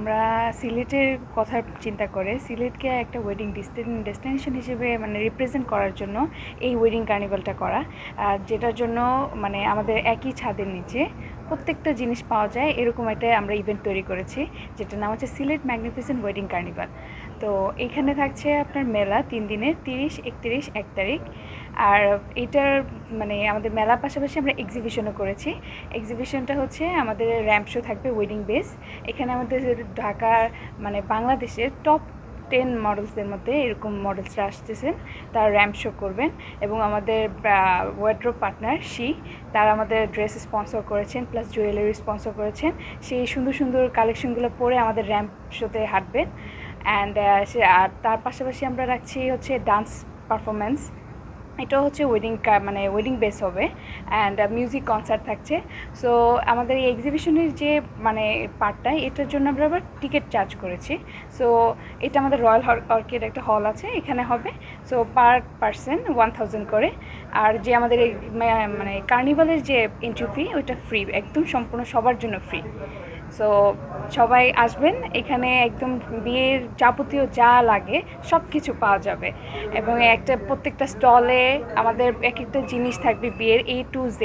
আমরা সিলেটের কথা চিন্তা করে সিলেটকে একটা ওয়েডিং ডেস্টিনেশন হিসেবে মানে রিপ্রেজেন্ট করার জন্য এই ওয়েডিং কার্নিভালটা করা, যেটার জন্য মানে আমাদের একই ছাদের নিচে প্রত্যেকটা জিনিস পাওয়া যায় এরকম একটা আমরা ইভেন্ট তৈরি করেছি, যেটার নাম হচ্ছে সিলেট ম্যাগনিফিসেন্ট ওয়েডিং কার্নিভাল। তো এখানে থাকছে আপনার মেলা 3 দিনে, 30, 31, 1 তারিখ। আর এটার মানে আমাদের মেলার পাশাপাশি আমরা এক্সিবিশনও করেছি। এক্সিবিশনটা হচ্ছে আমাদের র্যাম্প শো থাকবে ওয়েডিং বেস। এখানে আমাদের ঢাকার মানে বাংলাদেশের টপ 10 মডেলসের মধ্যে এরকম মডেলসরা আসতেছেন, তারা র্যাম্প শো করবেন। এবং আমাদের ওয়ার্ড্রোব পার্টনার তারা আমাদের ড্রেস স্পন্সর করেছেন, প্লাস জুয়েলারি স্পন্সর করেছেন। সেই সুন্দর সুন্দর কালেকশনগুলো পরে আমাদের র্যাম্প শোতে হাঁটবেন। অ্যান্ড আর তার পাশাপাশি আমরা রাখছি হচ্ছে ডান্স পারফরমেন্স। এটাও হচ্ছে মানে ওয়েডিং বেস হবে। অ্যান্ড মিউজিক কনসার্ট থাকছে। সো আমাদের এই এক্সিবিশনের যে মানে পার্টটা, এটার জন্য আমরা আবার টিকিট চার্জ করেছি। সো এটা আমাদের রয়্যাল অর্কিড একটা হল আছে, এখানে হবে। সো পার পারসন 1000 করে। আর যে আমাদের এই মানে কার্নিভালের যে এন্ট্রি ফি, ওইটা ফ্রি, একদম সম্পূর্ণ সবার জন্য ফ্রি। সো সবাই আসবেন, এখানে একদম বিয়ের যাবতীয় যা লাগে সব কিছু পাওয়া যাবে। এবং প্রত্যেকটা স্টলে আমাদের এক একটা জিনিস থাকবে বিয়ের A to Z,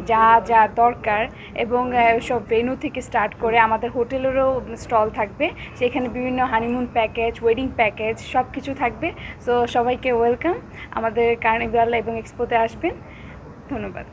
যা যা দরকার। এবং সব ভেন্যু থেকে স্টার্ট করে আমাদের হোটেলেরও স্টল থাকবে, সেখানে বিভিন্ন হানিমুন প্যাকেজ, ওয়েডিং প্যাকেজ সব কিছু থাকবে। সো সবাইকে ওয়েলকাম আমাদের কার্নিভাল এবং এক্সপোতে আসবেন। ধন্যবাদ।